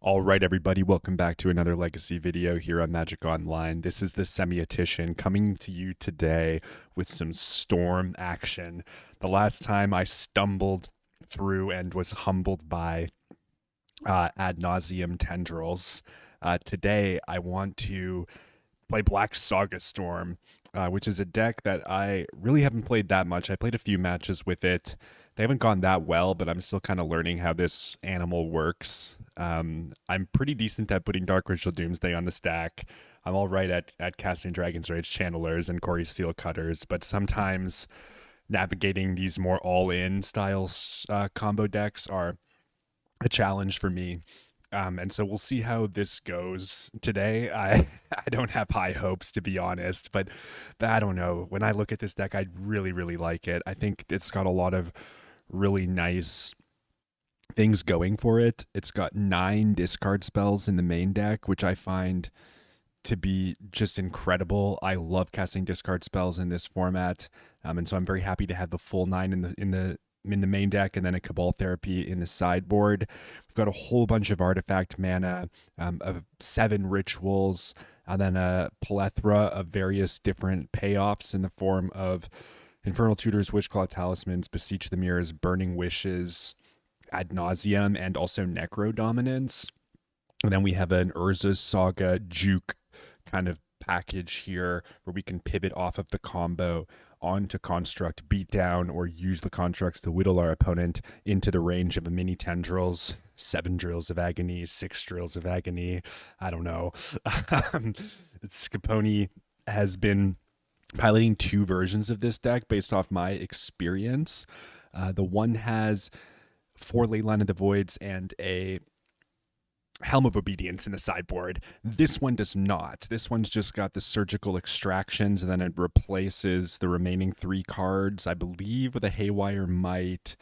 All right, everybody, welcome back to another Legacy video here on Magic Online. This is the Semiotician coming to you today with some Storm action. The last time I stumbled through and was humbled by ad nauseum tendrils. Today, I want to play Black Saga Storm, which is a deck that I really haven't played that much. I played a few matches with it. They haven't gone that well, but I'm still kind of learning how this animal works. I'm pretty decent at putting Dark Ritual Doomsday on the stack. I'm all right at casting Dragon's Rage Channelers and Corey Steel Cutters, but sometimes navigating these more all-in style combo decks are a challenge for me. And so we'll see how this goes today. I don't have high hopes, to be honest, but I don't know. When I look at this deck, I really like it. I think it's got a lot of really nice things going for it. It's got 9 discard spells in the main deck, which I find to be just incredible. I love casting discard spells in this format, and so I'm very happy to have the full 9 in the main deck, and then a Cabal Therapy in the sideboard. We've got a whole bunch of artifact mana, of 7 rituals, and then a plethora of various different payoffs in the form of Infernal Tutors, Witchclaw Talismans, Beseech the Mirrors, Burning Wishes, Ad Nauseum, and also Necro Dominance. And then we have an Urza's Saga Juke kind of package here where we can pivot off of the combo onto Construct, beat down, or use the constructs to whittle our opponent into the range of the mini tendrils. 7 Drills of Agony, 6 Drills of Agony. I don't know. Scaponi has been piloting 2 versions of this deck based off my experience. The one has 4 Leyline of the Voids and a Helm of Obedience in the sideboard. This one does not. This one's just got the Surgical Extractions, and then it replaces the remaining 3 cards, I believe, with a Haywire Might,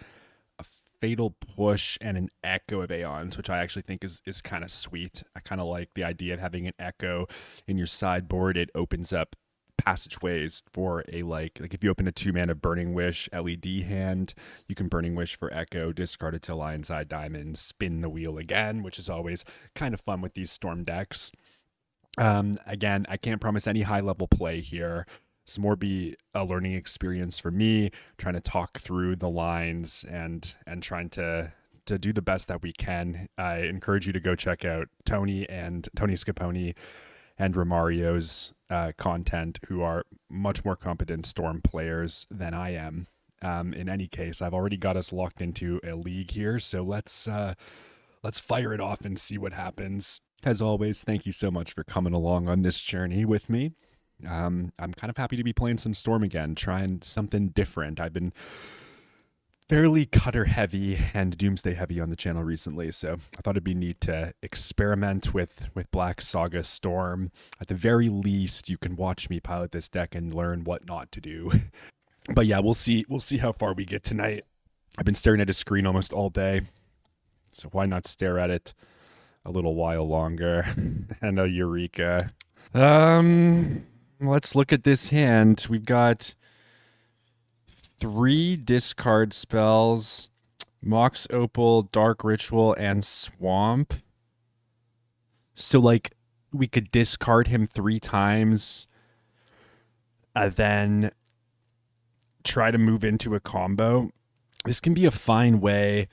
a Fatal Push, and an Echo of Aeons, which I actually think is kind of sweet. I kind of like the idea of having an Echo in your sideboard. It opens up passageways for a like if you open a 2-mana Burning Wish LED hand, you can Burning Wish for Echo, discard it to Lion's Eye Diamond, spin the wheel again, which is always kind of fun with these Storm decks. Again, I can't promise any high level play here. It's more be a learning experience for me, trying to talk through the lines and trying to do the best that we can. I encourage you to go check out Tony Scaponi and Romario's content, who are much more competent Storm players than I am. In any case, I've already got us locked into a league here, so let's fire it off and see what happens. As always, thank you so much for coming along on this journey with me. I'm kind of happy to be playing some Storm again, trying something different. I've been fairly cutter heavy and doomsday heavy on the channel recently, so I thought it'd be neat to experiment with Black Saga Storm. At the very least, you can watch me pilot this deck and learn what not to do. But yeah, we'll see how far we get tonight. I've been staring at a screen almost all day, so why not stare at it a little while longer? And a Eureka. Let's look at this hand. We've got 3 discard spells: Mox Opal, Dark Ritual, and Swamp. So, like, we could discard him 3 times, then try to move into a combo. This can be a fine way,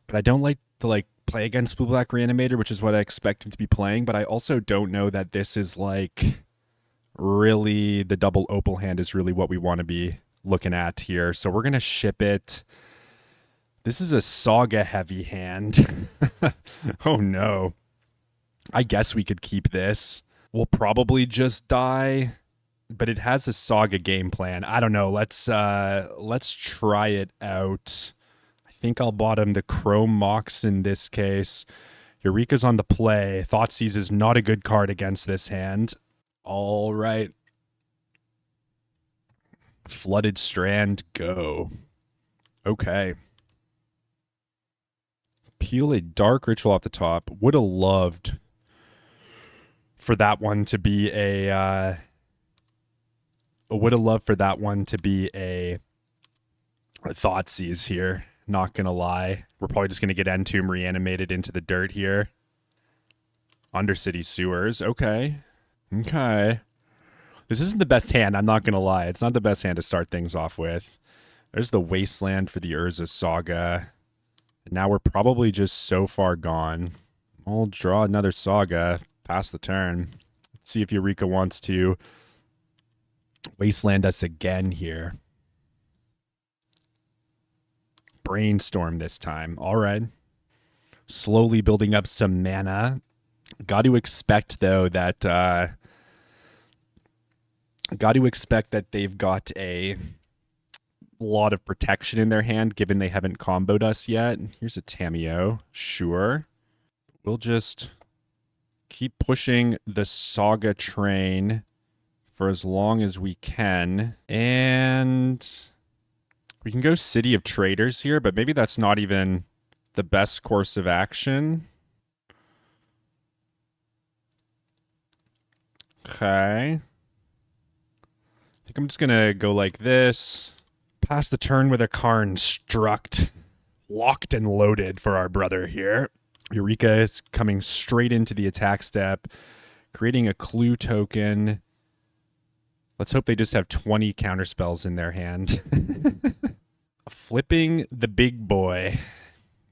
but I don't like to, play against Blue Black Reanimator, which is what I expect him to be playing, but I also don't know that this is, really, the double Opal hand is really what we want to be looking at here. So we're gonna ship it. This is a Saga heavy hand. Oh no. I guess we could keep this. We'll probably just die, but it has a Saga game plan. I don't know. Let's try it out. I think I'll bottom the Chrome Mox in this case. Eureka's on the play. Thoughtseize is not a good card against this hand. All right. Flooded Strand, go. Okay. Peel a Dark Ritual off the top. Would have loved for that one to be a Thoughtseize here. Not gonna lie. We're probably just gonna get Entomb reanimated into the dirt here. Undercity Sewers. Okay. Okay. This isn't the best hand, I'm not going to lie. It's not the best hand to start things off with. There's the Wasteland for the Urza Saga. And now we're probably just so far gone. I'll draw another Saga. Pass the turn. Let's see if Eureka wants to Wasteland us again here. Brainstorm this time. All right. Slowly building up some mana. Got to expect, though, that... got to expect that they've got a lot of protection in their hand, given they haven't comboed us yet. Here's a Tamiyo. Sure. We'll just keep pushing the Saga train for as long as we can. And we can go City of Traders here, but maybe that's not even the best course of action. Okay. I think I'm just going to go like this. Pass the turn with a Karn Struct. Locked and loaded for our brother here. Eureka is coming straight into the attack step, creating a clue token. Let's hope they just have 20 counterspells in their hand. Flipping the big boy.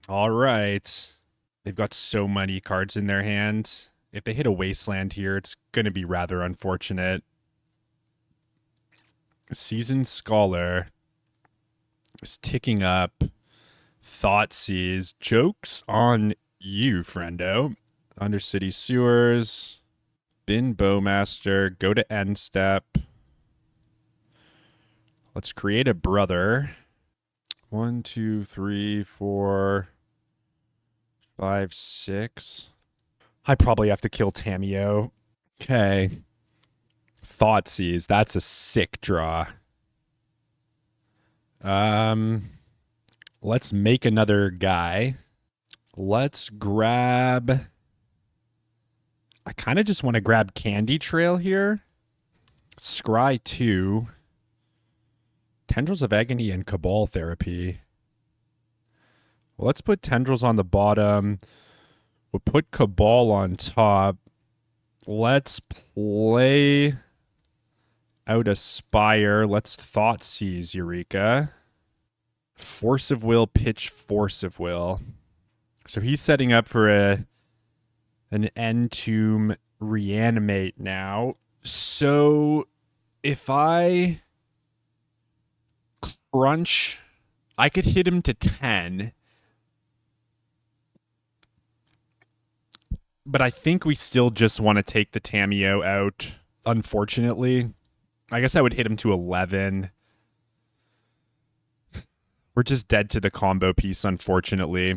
All right. They've got so many cards in their hand. If they hit a Wasteland here, it's going to be rather unfortunate. Seasoned Scholar is ticking up. Thoughtseize. Joke's on you, friendo. Undercity Sewers. Bin Bowmaster. Go to end step. Let's create a brother. 1, 2, 3, 4, 5, 6. I probably have to kill Tamiyo. Okay. Thoughtseize. That's a sick draw. Let's make another guy. Let's grab... I kind of just want to grab Candy Trail here. Scry 2. Tendrils of Agony and Cabal Therapy. Well, let's put Tendrils on the bottom. We'll put Cabal on top. Let's play out Aspire. Let's Thoughtseize Eureka. Force of Will, pitch Force of Will. So he's setting up for an Entomb Reanimate now. So if I crunch, I could hit him to 10. But I think we still just want to take the Tamiyo out, unfortunately. I guess I would hit him to 11. We're just dead to the combo piece, unfortunately.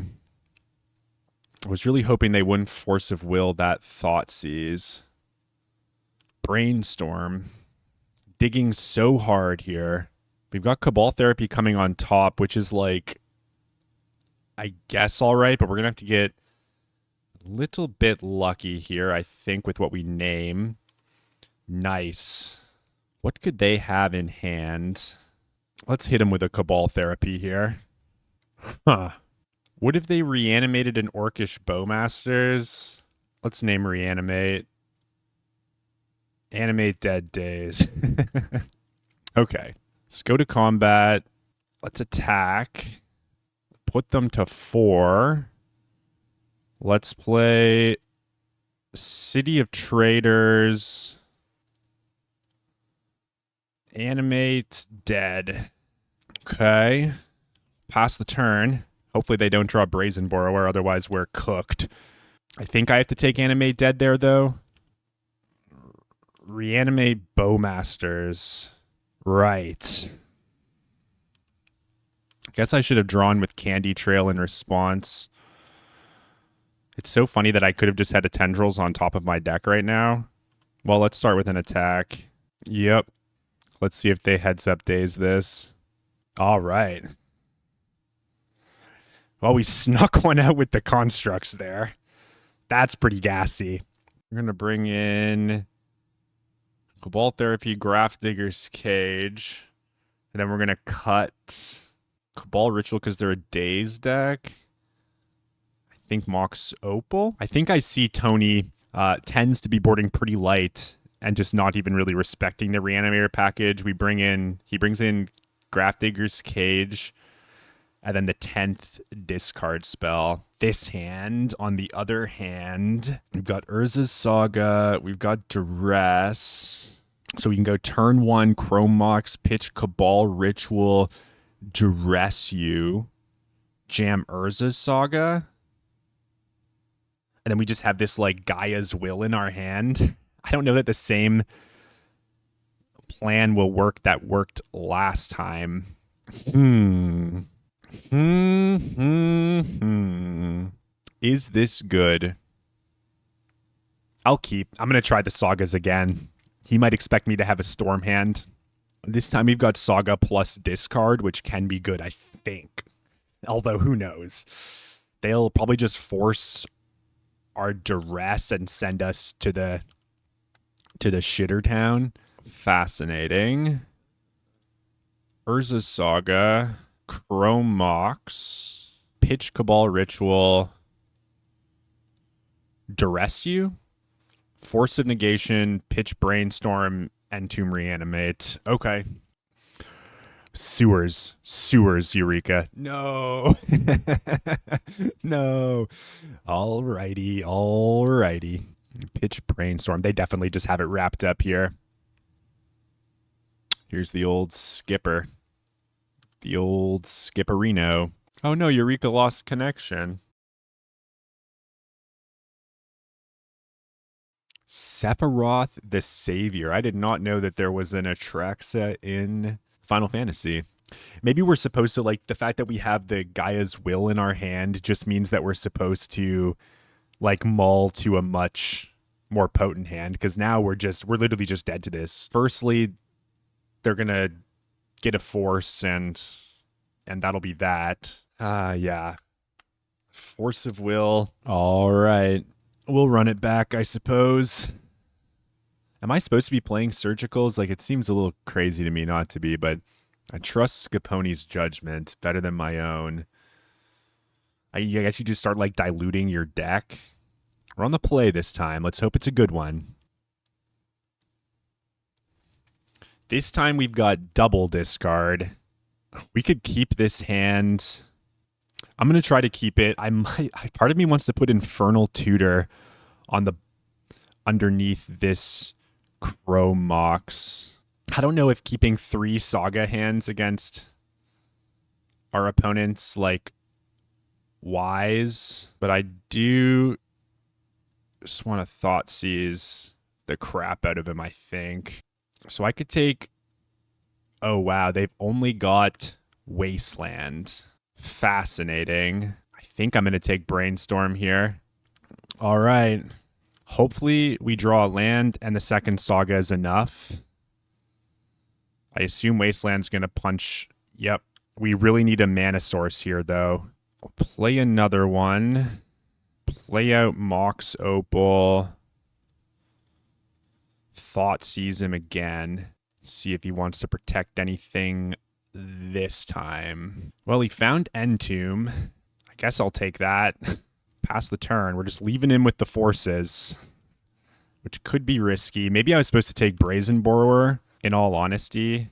I was really hoping they wouldn't Force of Will that Thoughtseize. Brainstorm. Digging so hard here. We've got Cabal Therapy coming on top, which is like, I guess all right, but we're going to have to get a little bit lucky here, I think, with what we name. Nice. What could they have in hand? Let's hit him with a Cabal Therapy here. Huh. What if they reanimated an Orcish Bowmasters? Let's name Reanimate. Animate Dead Days. Okay. Let's go to combat. Let's attack. Put them to 4. Let's play City of Traders. Animate Dead. Okay. Pass the turn. Hopefully they don't draw Brazen Borrower, otherwise we're cooked. I think I have to take Animate Dead there, though. Reanimate Bowmasters. Right. Guess I should have drawn with Candy Trail in response. It's so funny that I could have just had a Tendrils on top of my deck right now. Well, let's start with an attack. Yep. Let's see if they heads up daze this. All right. Well, we snuck one out with the constructs there. That's pretty gassy. We're going to bring in Cabal Therapy, Graph Digger's Cage. And then we're going to cut Cabal Ritual because they're a Daze deck. I think Mox Opal. I think I see Tony tends to be boarding pretty light and just not even really respecting the reanimator package. He brings in Grafdigger's Cage, and then the 10th discard spell. This hand, on the other hand, we've got Urza's Saga, we've got Duress. So we can go turn 1, Chrome Mox, pitch Cabal Ritual, Duress you, jam Urza's Saga. And then we just have this like Gaia's Will in our hand. I don't know that the same plan will work that worked last time. Is this good? I'll keep. I'm going to try the Sagas again. He might expect me to have a Storm hand. This time we've got Saga plus discard, which can be good, I think. Although, who knows? They'll probably just force our Duress and send us to the shitter town. Fascinating. Urza's Saga, Chrome Mox, pitch Cabal Ritual, Duress you, Force of Negation, pitch Brainstorm, and Tomb Reanimate. Okay. Sewers, Eureka. No. No. Alrighty. Pitch Brainstorm. They definitely just have it wrapped up here. Here's the old skipper. The old skipperino. Oh no, Eureka lost connection. Sephiroth the Savior. I did not know that there was an Atraxa in Final Fantasy. Maybe we're supposed to, like, the fact that we have the Gaia's Will in our hand just means that we're supposed to, like, mull to a much more potent hand, because now we're literally just dead to this. Firstly, they're gonna get a force, and that'll be that. Yeah. Force of Will. All right. We'll run it back, I suppose. Am I supposed to be playing Surgicals? Like, it seems a little crazy to me not to be, but I trust Scapone's judgment better than my own. I guess you just start, like, diluting your deck. We're on the play this time. Let's hope it's a good one. This time we've got double discard. We could keep this hand. I'm going to try to keep it. Part of me wants to put Infernal Tutor on the underneath this Chrome Mox. I don't know if keeping 3 Saga hands against our opponents, like, wise, but I do just want to Thought Seize the crap out of him, I think. So I could take... Oh, wow, they've only got Wasteland. Fascinating. I think I'm going to take Brainstorm here. All right. Hopefully we draw a land and the second Saga is enough. I assume Wasteland's going to punch. Yep. We really need a mana source here, though. I'll play another one. Play out Mox Opal. Thought Seize him again. See if he wants to protect anything this time. Well, he found Entomb. I guess I'll take that. Pass the turn. We're just leaving him with the forces, which could be risky. Maybe I was supposed to take Brazen Borrower, in all honesty.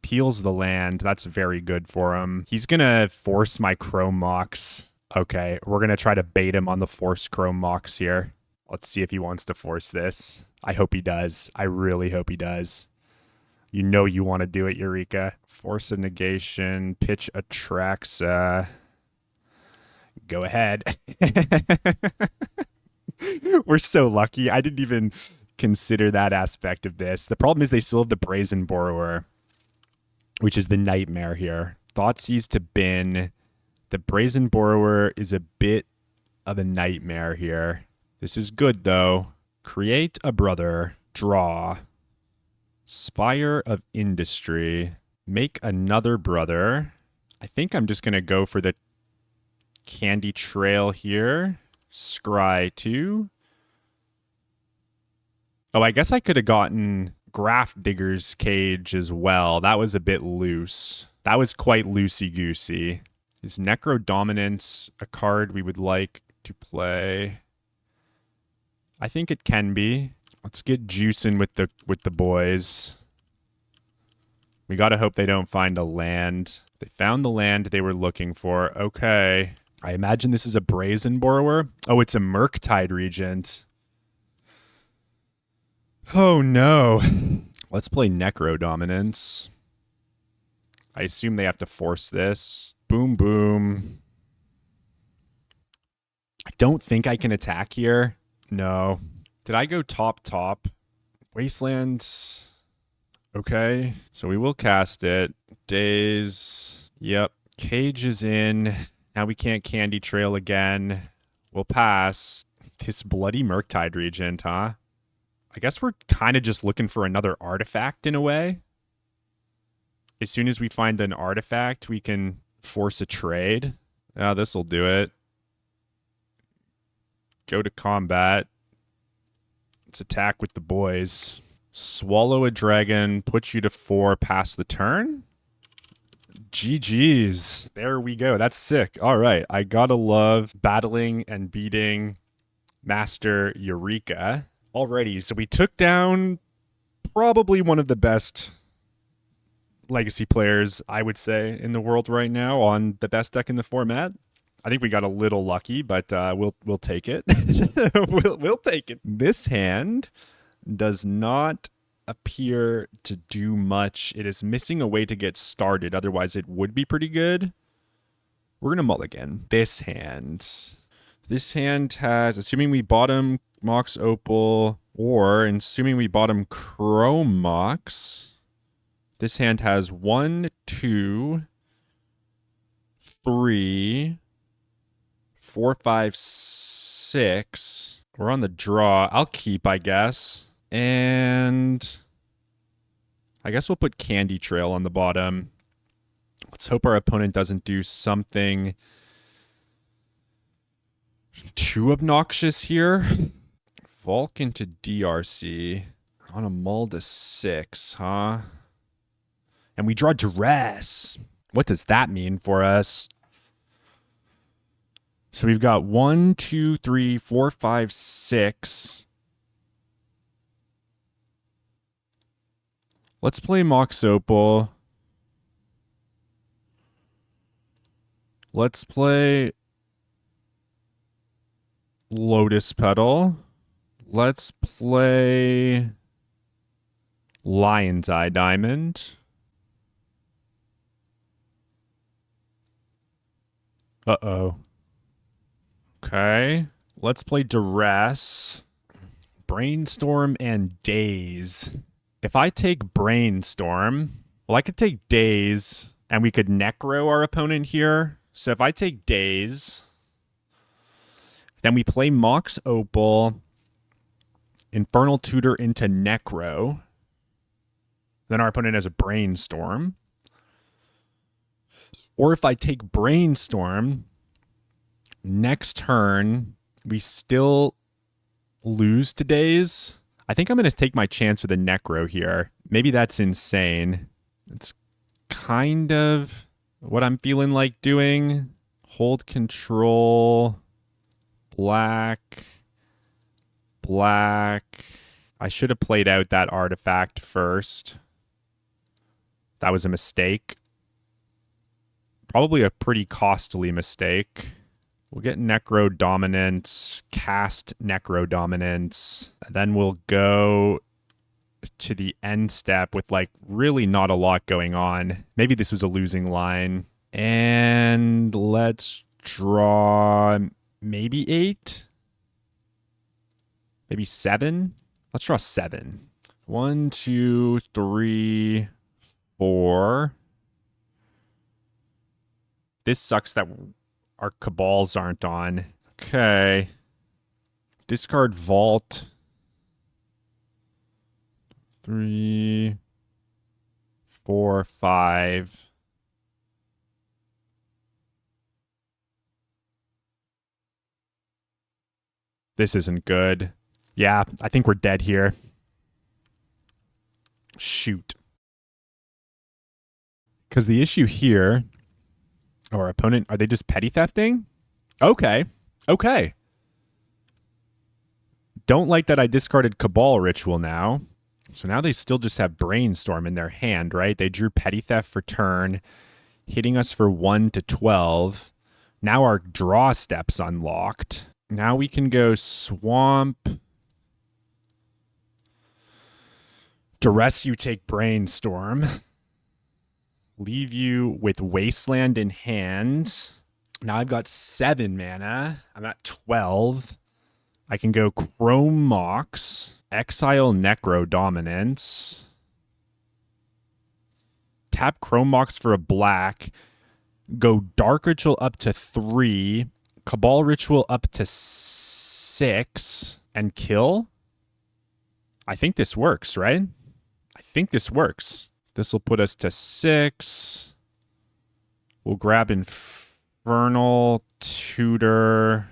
Peels the land. That's very good for him. He's going to force my Chrome Mox. Okay, we're going to try to bait him on the force Chrome Mox here. Let's see if he wants to force this. I hope he does. I really hope he does. You know you want to do it, Eureka. Force of Negation, pitch Atraxa. Go ahead. We're so lucky. I didn't even consider that aspect of this. The problem is they still have the Brazen Borrower, which is the nightmare here. Thoughtseize to bin. The Brazen Borrower is a bit of a nightmare here. This is good, though. Create a brother. Draw. Spire of Industry. Make another brother. I think I'm just going to go for the Candy Trail here. Scry 2. Oh, I guess I could have gotten Grafdigger's Cage as well. That was a bit loose. That was quite loosey-goosey. Is Necro Dominance a card we would like to play? I think it can be. Let's get juicing with the boys. We gotta hope they don't find a land. They found the land they were looking for. Okay. I imagine this is a brazen borrower. Oh, it's a Murktide regent. Oh no. Let's play Necro Dominance. I assume they have to force this. Boom, boom. I don't think I can attack here. No. Did I go top? Wasteland. Okay. So we will cast it. Days. Yep. Cage is in. Now we can't Candy Trail again. We'll pass. This bloody Murktide Regent, huh? I guess we're kind of just looking for another artifact in a way. As soon as we find an artifact, we can force a trade. This'll do it. Go to combat. Let's attack with the boys. Swallow a dragon, puts you to 4, pass the turn. GG's. There we go. That's sick. All right. I gotta love battling and beating Master Eureka. Alrighty. So we took down probably one of the best Legacy players, I would say, in the world right now on the best deck in the format. I think we got a little lucky, but we'll take it. we'll take it. This hand does not appear to do much. It is missing a way to get started. Otherwise, it would be pretty good. We're going to mulligan. This hand has, assuming we bottom Mox Opal, or assuming we bottom Chrome Mox, this hand has 1, 2, 3, 4, 5, 6. We're on the draw. I'll keep, I guess. And I guess we'll put Candy Trail on the bottom. Let's hope our opponent doesn't do something too obnoxious here. Volk into DRC on a mull to 6, huh? And we draw Duress. What does that mean for us? So we've got 1, 2, 3, 4, 5, 6. Let's play Mox Opal. Let's play Lotus Petal. Let's play Lion's Eye Diamond. Uh-oh. Okay. Let's play Duress, Brainstorm, and Daze. If I take Brainstorm, well, I could take Daze, and we could Necro our opponent here. So if I take Daze, then we play Mox Opal, Infernal Tutor into Necro. Then our opponent has a Brainstorm. Or if I take Brainstorm, next turn, we still lose to Daze. I think I'm going to take my chance with a Necro here. Maybe that's insane. It's kind of what I'm feeling like doing. Hold control. Black. Black. I should have played out that artifact first. That was a mistake. Probably a pretty costly mistake. We'll get Necro Dominance, cast Necro Dominance, and then we'll go to the end step with, like, really not a lot going on. Maybe this was a losing line. And let's draw maybe 8? Maybe 7? Let's draw 7. 1, 2, 3, 4. This sucks that our Cabals aren't on. Okay. Discard Vault. 3, 4, 5. This isn't good. Yeah, I think we're dead here. Shoot. Because the issue here, our opponent, are they just petty thefting? Okay. Okay. don't like that I discarded Cabal Ritual now. So now they still just have Brainstorm in their hand, right? They drew Petty Theft for turn, hitting us for 1 to 12. Now our draw step's unlocked. Now we can go Swamp. Duress, you take Brainstorm. Leave you with Wasteland in hand. Now I've got 7 mana. I'm at 12. I can go Chrome Mox, exile Necro Dominance, tap Chrome Mox for a black, go Dark Ritual up to 3, Cabal Ritual up to 6, and kill? I think this works, right? I think this works. This will put us to 6. We'll grab Infernal Tutor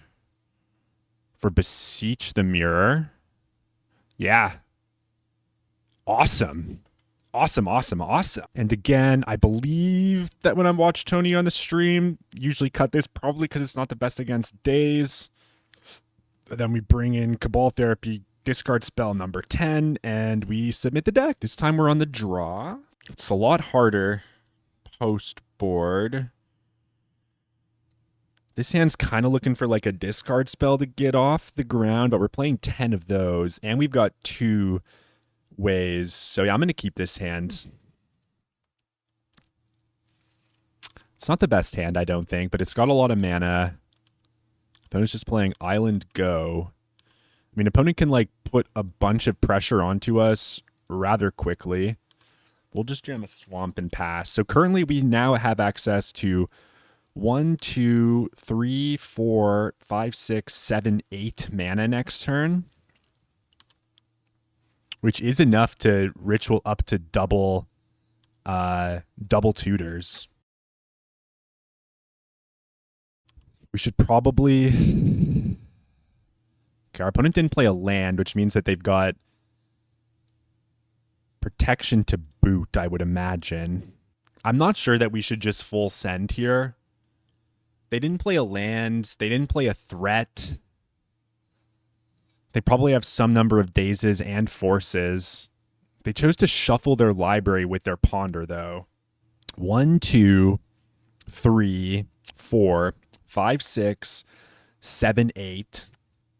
for Beseech the Mirror. Yeah. Awesome. Awesome, awesome, awesome. And again, I believe that when I watch Tony on the stream, usually cut this probably because it's not the best against Daze. Then we bring in Cabal Therapy, discard spell number 10, and we submit the deck. This time we're on the draw. It's a lot harder post-board. This hand's kind of looking for like a discard spell to get off the ground, but we're playing 10 of those, and we've got 2 ways. So yeah, I'm going to keep this hand. It's not the best hand, I don't think, but it's got a lot of mana. Opponent's just playing Island Go. I mean, opponent can like put a bunch of pressure onto us rather quickly. We'll just jam a Swamp and pass. So currently we now have access to 1, 2, 3, 4, 5, 6, 7, 8 mana next turn, which is enough to ritual up to double tutors. We should probably... Okay, our opponent didn't play a land, which means that they've got protection to boot, I would imagine. I'm not sure that we should just full send here. They didn't play a land. They didn't play a threat. They probably have some number of dazes and forces. They chose to shuffle their library with their ponder, though. 1, 2, 3, 4, 5, 6, 7, 8.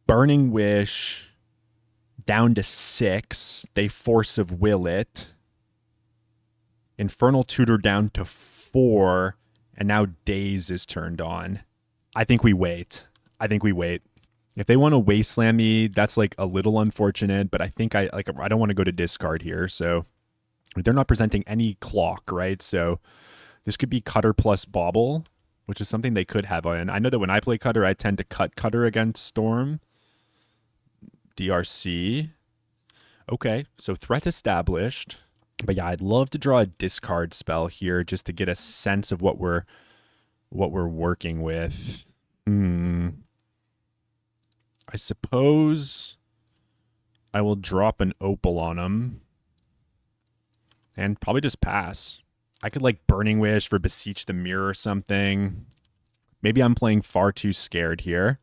Burning Wish down to 6. They Force of Will it. Infernal Tutor down to 4. And now Daze is turned on. I think we wait. If they want to Wasteland me, that's like a little unfortunate, but I think I don't want to go to discard here. So they're not presenting any clock, right? So this could be Cutter plus Bauble, which is something they could have on. I know that when I play Cutter, I tend to cut Cutter against Storm. DRC. Okay, so threat established. But yeah, I'd love to draw a discard spell here just to get a sense of what we're working with. I suppose I will drop an Opal on him and probably just pass. I could like Burning Wish for Beseech the Mirror or something. Maybe I'm playing far too scared here.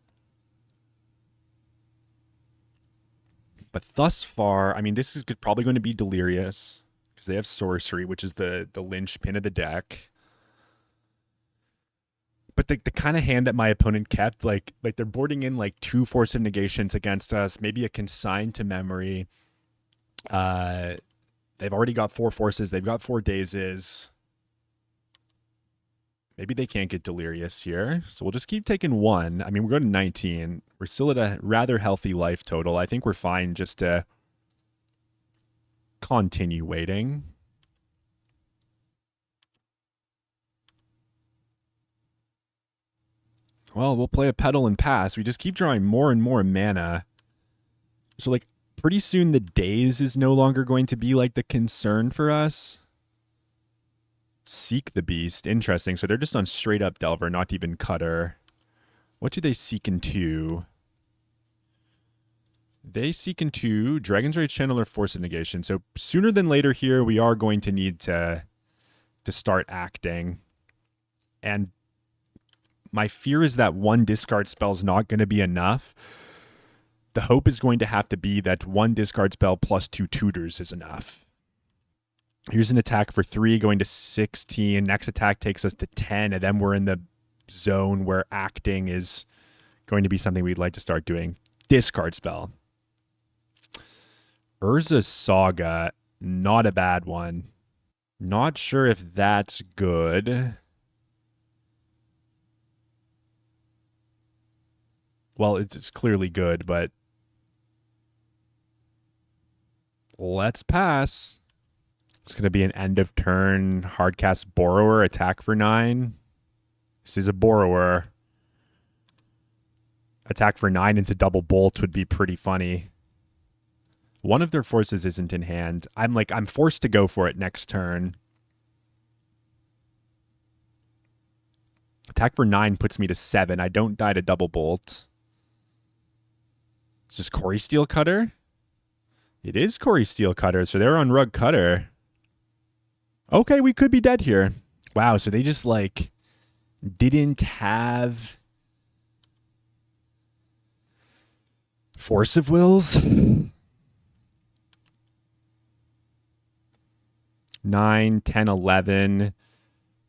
But thus far, I mean, this is probably going to be Delirious. They have Sorcery, which is the linchpin of the deck. But the kind of hand that my opponent kept, like they're boarding in like 2 Force of Negations against us, maybe a Consign to Memory. They've already got 4 forces. They've got 4 dazes. Maybe they can't get Delirious here. So we'll just keep taking 1. I mean, we're going to 19. We're still at a rather healthy life total. I think we're fine just to continue waiting. Well, we'll play a Petal and pass. We just keep drawing more and more mana. So, like, pretty soon the Daze is no longer going to be, like, the concern for us. Seek the Beast. Interesting. So they're just on straight up Delver, not even Cutter. What do they seek into? They seek into Dragon's Rage Channeler, Force of Negation. So sooner than later here, we are going to need to start acting. And my fear is that 1 discard spell is not going to be enough The hope is going to have to be that 1 discard spell plus 2 tutors is enough. Here's an attack for 3 going to 16. Next attack takes us to 10, and then we're in the zone where acting is going to be something we'd like to start doing. Discard spell. Urza's Saga, not a bad one. Not sure if that's good. Well, it's clearly good, but let's pass. It's going to be an end of turn hardcast Borrower, attack for 9. This is a Borrower. Attack for 9 into double bolt would be pretty funny. One of their forces isn't in hand. I'm forced to go for it next turn. Attack for 9 puts me to 7. I don't die to double bolt. Is this Corey Steelcutter? It is Corey Steelcutter, so they're on Rug Cutter. Okay, we could be dead here. Wow, so they just, like, didn't have Force of Wills? 9, 10, 11,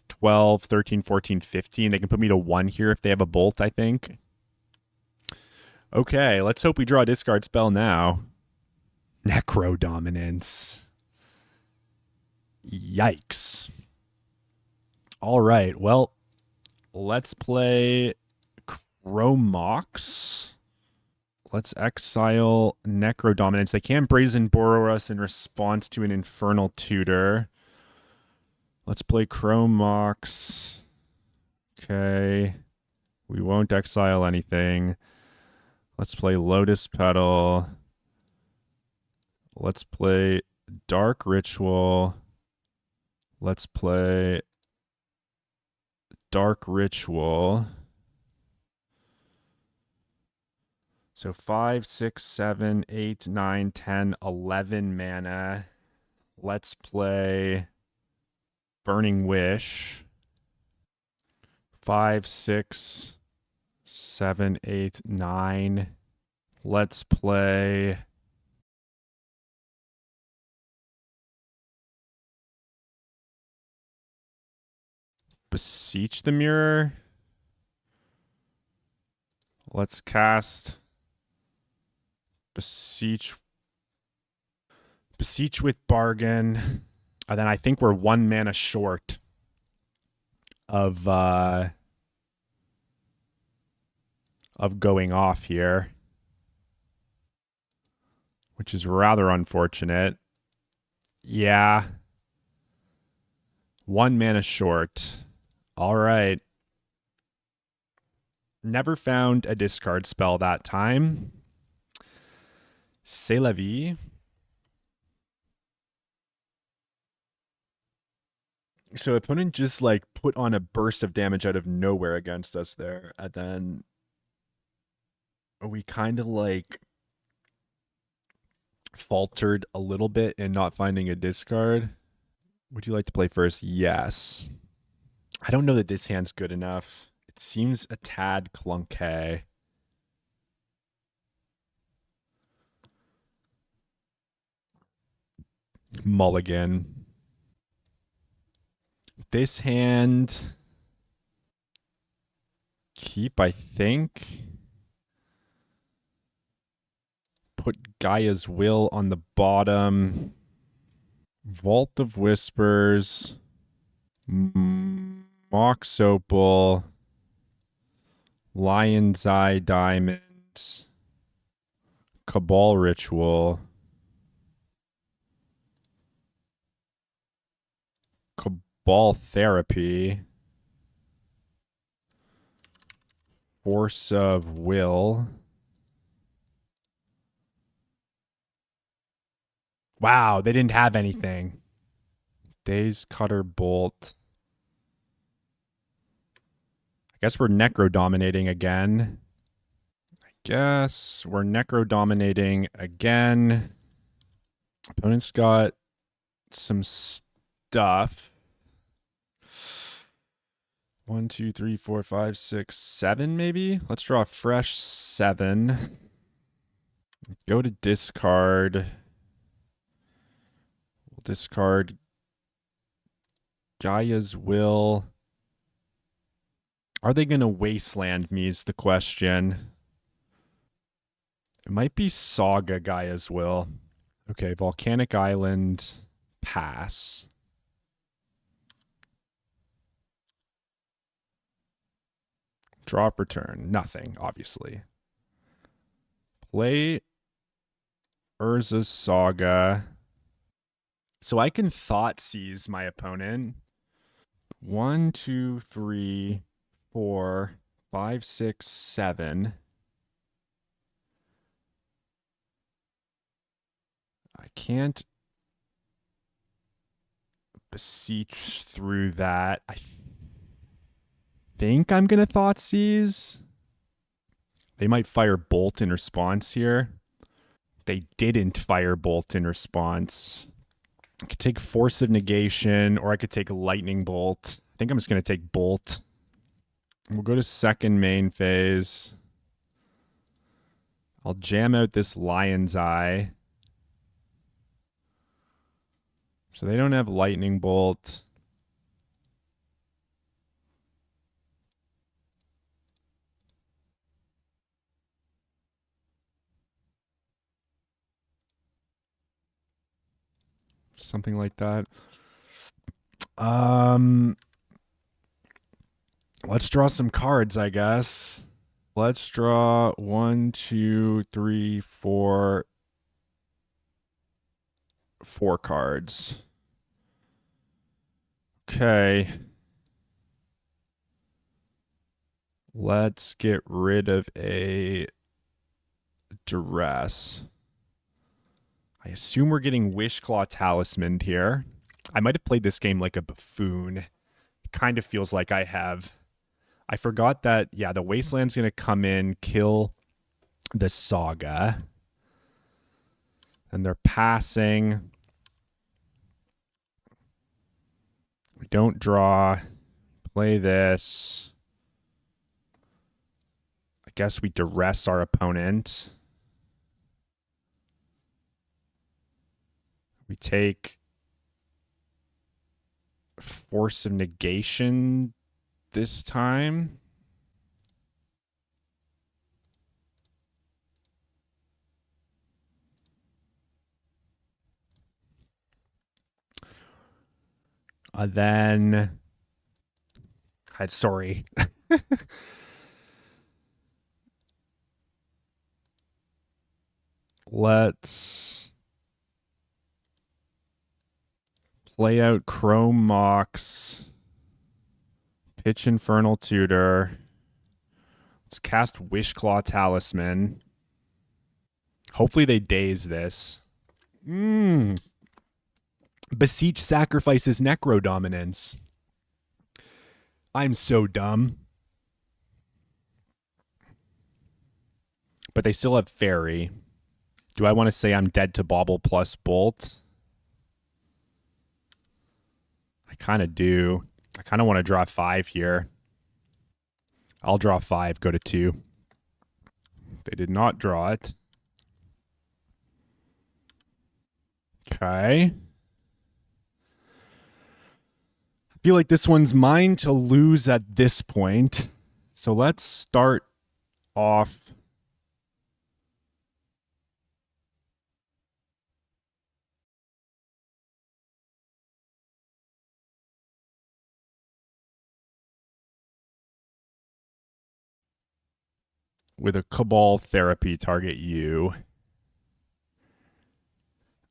12, 13, 14, 15. They can put me to 1 here if they have a bolt, I think. Okay, let's hope we draw a discard spell now. Necro Dominance. Yikes. All right, well, let's play Chromox. Let's exile Necro Dominance. They can Brazen Borrow us in response to an Infernal Tutor. Let's play Chromox. Okay. We won't exile anything. Let's play Lotus Petal. Let's play Dark Ritual. Let's play Dark Ritual. So 5, 6, 7, 8, 9, 10, 11 mana. Let's play Burning Wish. 5, 6, 7, 8, 9. Let's play Beseech the Mirror. Let's cast Beseech with Bargain. And then I think we're 1 mana short of going off here, which is rather unfortunate. Yeah. 1 mana short. All right. Never found a discard spell that time. C'est la vie. So opponent just like put on a burst of damage out of nowhere against us there, and then we kind of like faltered a little bit in not finding a discard. Would you like to play first? Yes. I don't know that this hand's good enough. It seems a tad clunky. Mulligan. This hand keep, I think. Put Gaia's Will on the bottom. Vault of Whispers. Mox Opal. Lion's Eye Diamond. Cabal Ritual. Cabal Therapy. Force of Will. Wow, they didn't have anything. Days Cutter Bolt. I guess we're Necro Dominating again. Opponent's got some stuff. 1, 2, 3, 4, 5, 6, 7 maybe? Let's draw a fresh 7. Go to discard. We'll discard Gaia's Will. Are they going to wasteland me is the question. It might be Saga Gaia's Will. Okay, Volcanic Island, pass. Drop return, nothing, obviously. Play Urza's Saga. So I can thought seize my opponent. 1, 2, 3, 4, 5, 6, 7. I can't beseech through that. I think I'm going to thought seize. They might fire Bolt in response here. They didn't fire Bolt in response. I could take Force of Negation, or I could take Lightning Bolt. I think I'm just going to take Bolt. We'll go to second main phase. I'll jam out this Lion's Eye. So they don't have Lightning Bolt. Something like that. Let's draw some cards, I guess. Let's draw 1, 2, 3, 4 cards. Okay. Let's get rid of a duress. I assume we're getting Wishclaw Talisman here. I might have played this game like a buffoon. It kind of feels like I have. I forgot that, yeah, the Wasteland's going to come in, kill the Saga. And they're passing. We don't draw. Play this. I guess we duress our opponent. We take Force of Negation this time. Then, sorry. Let's play out Chrome Mox. Pitch Infernal Tutor. Let's cast Wishclaw Talisman. Hopefully they daze this. Beseech sacrifices Necro Dominance. I'm so dumb. But they still have Fairy. Do I want to say I'm dead to Bauble plus Bolt? I kind of do. I kind of want to draw 5 here. I'll draw 5, go to 2. They did not draw it. Okay. I feel like this one's mine to lose at this point. So let's start off with a Cabal Therapy target you.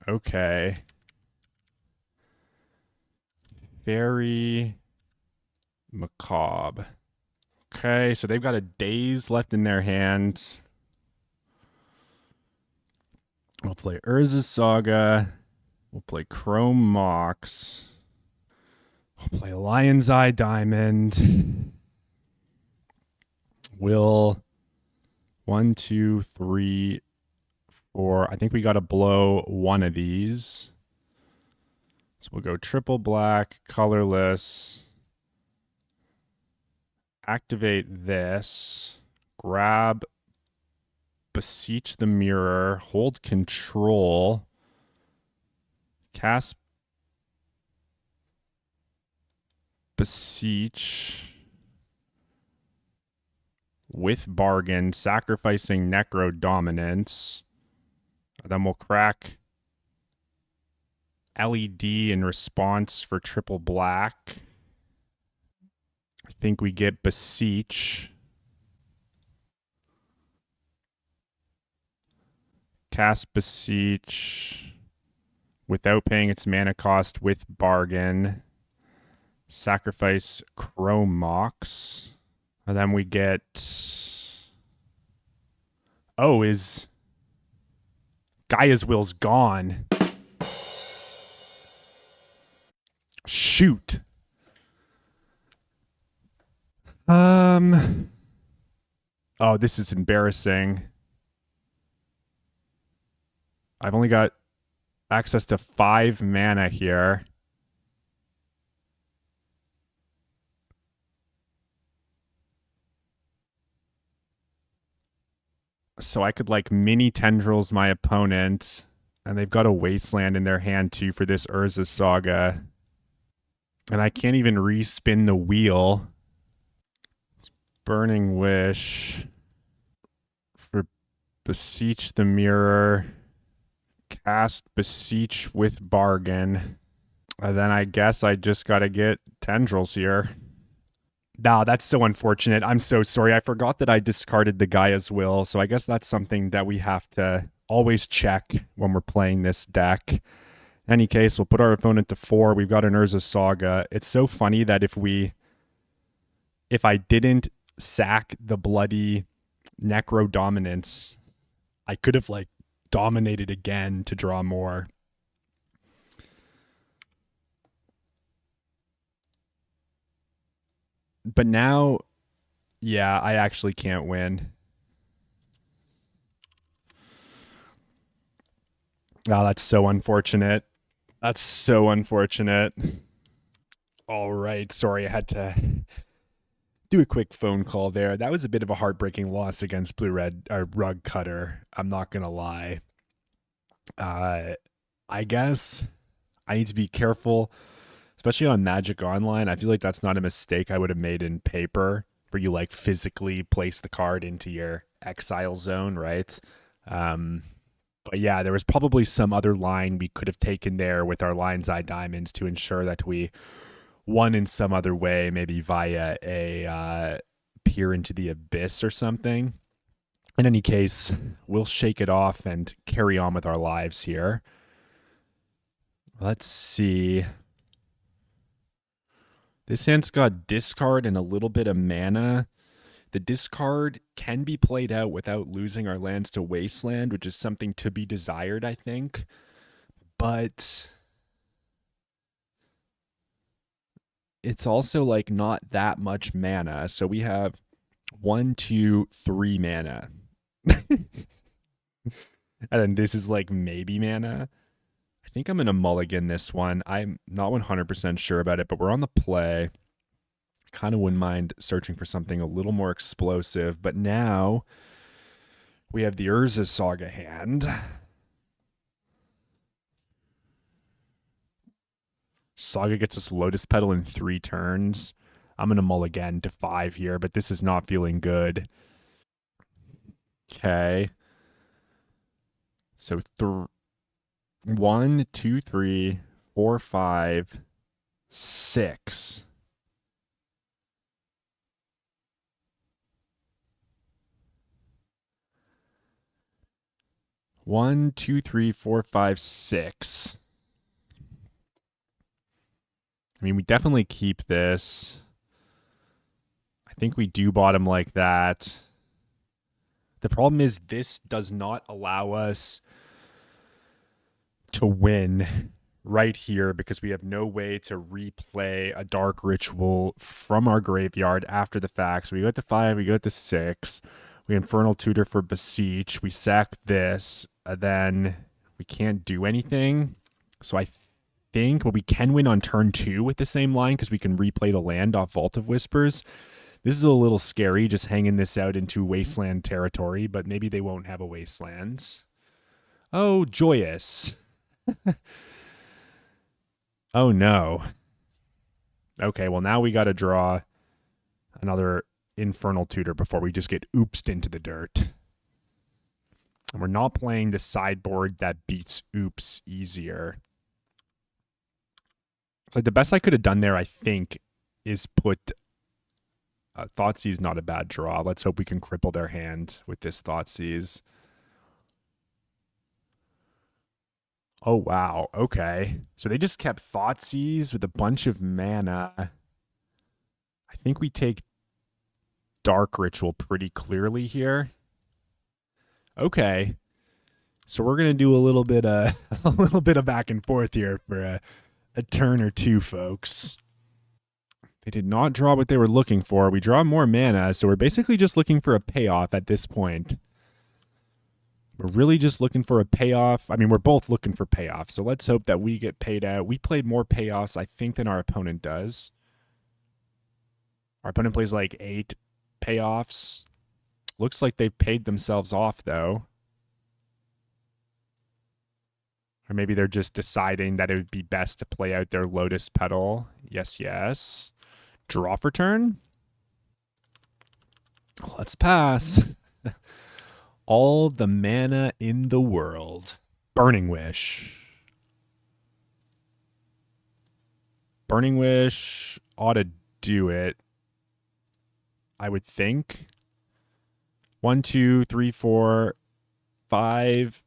Okay. Very macabre. Okay, so they've got a daze left in their hand. We'll play Urza's Saga. We'll play Chrome Mox. We'll play Lion's Eye Diamond. We'll 1, 2, 3, 4. I think we got to blow one of these. So we'll go triple black, colorless. Activate this. Grab Beseech the mirror. Hold control. Cast Beseech with bargain, sacrificing Necro Dominance. Then we'll crack LED in response for triple black. I think we get Beseech. Cast Beseech without paying its mana cost with bargain. Sacrifice Chrome Mox. And then we get... Oh, is Gaia's Will's gone. Shoot. Oh, this is embarrassing. I've only got access to 5 mana here. So I could like mini tendrils my opponent, and they've got a wasteland in their hand too for this Urza Saga. And I can't even respin the wheel. Burning Wish for Beseech the Mirror. Cast Beseech with bargain. And then I guess I just got to get tendrils here. Nah, that's so unfortunate. I'm so sorry. I forgot that I discarded the Gaia's Will, so I guess that's something that we have to always check when we're playing this deck. In any case, we'll put our opponent to 4. We've got an Urza Saga. It's so funny that if I didn't sack the bloody Necro Dominance, I could have like dominated again to draw more. But now, yeah, I actually can't win. Oh, that's so unfortunate. That's so unfortunate. All right. Sorry, I had to do a quick phone call there. That was a bit of a heartbreaking loss against Blue-Red or Rug Cutter. I'm not going to lie. I guess I need to be careful, especially on Magic Online. I feel like that's not a mistake I would have made in paper, where you like physically place the card into your exile zone, right? But yeah, there was probably some other line we could have taken there with our Lion's Eye Diamonds to ensure that we won in some other way, maybe via a Peer into the Abyss or something. In any case, we'll shake it off and carry on with our lives here. Let's see. This hand's got discard and a little bit of mana. The discard can be played out without losing our lands to Wasteland, which is something to be desired, I think. But it's also like not that much mana. So we have 1, 2, 3 mana. And then this is like maybe mana. I think I'm going to mulligan this one. I'm not 100% sure about it, but we're on the play. Kind of wouldn't mind searching for something a little more explosive. But now we have the Urza Saga hand. Saga gets us Lotus Petal in 3 turns. I'm going to mulligan to 5 here, but this is not feeling good. Okay. So 1, 2, 3, 4, 5, 6. One, two, three, four, five, 6. I mean, we definitely keep this. I think we do bottom like that. The problem is this does not allow us to win right here because we have no way to replay a Dark Ritual from our graveyard after the fact. So we go to 5, we go to 6. We Infernal Tutor for Beseech. We sack this. Then we can't do anything. So I think, well, we can win on turn 2 with the same line because we can replay the land off Vault of Whispers. This is a little scary, just hanging this out into wasteland territory, but maybe they won't have a wasteland. Oh, joyous. Oh, no. Okay, well, now we got to draw another infernal tutor before we just get oopsed into the dirt. And we're not playing the sideboard that beats oops easier. So the best I could have done there, I think, is put Thoughtseize, not a bad draw. Let's hope we can cripple their hand with this Thoughtseize. Oh, wow. Okay. So they just kept Thoughtseize with a bunch of mana. I think we take Dark Ritual pretty clearly here. Okay. So we're going to do a little bit of back and forth here for a turn or two, folks. They did not draw what they were looking for. We draw more mana, so we're basically just looking for a payoff at this point. We're really just looking for a payoff. I mean, we're both looking for payoff, so let's hope that we get paid out. We played more payoffs, I think, than our opponent does. Our opponent plays like 8 payoffs. Looks like they've paid themselves off, though. Or maybe they're just deciding that it would be best to play out their Lotus Petal. Yes, yes. Draw for turn. Let's pass. All the mana in the world. Burning Wish. Burning Wish ought to do it, I would think. 1, 2, 3, 4, 5,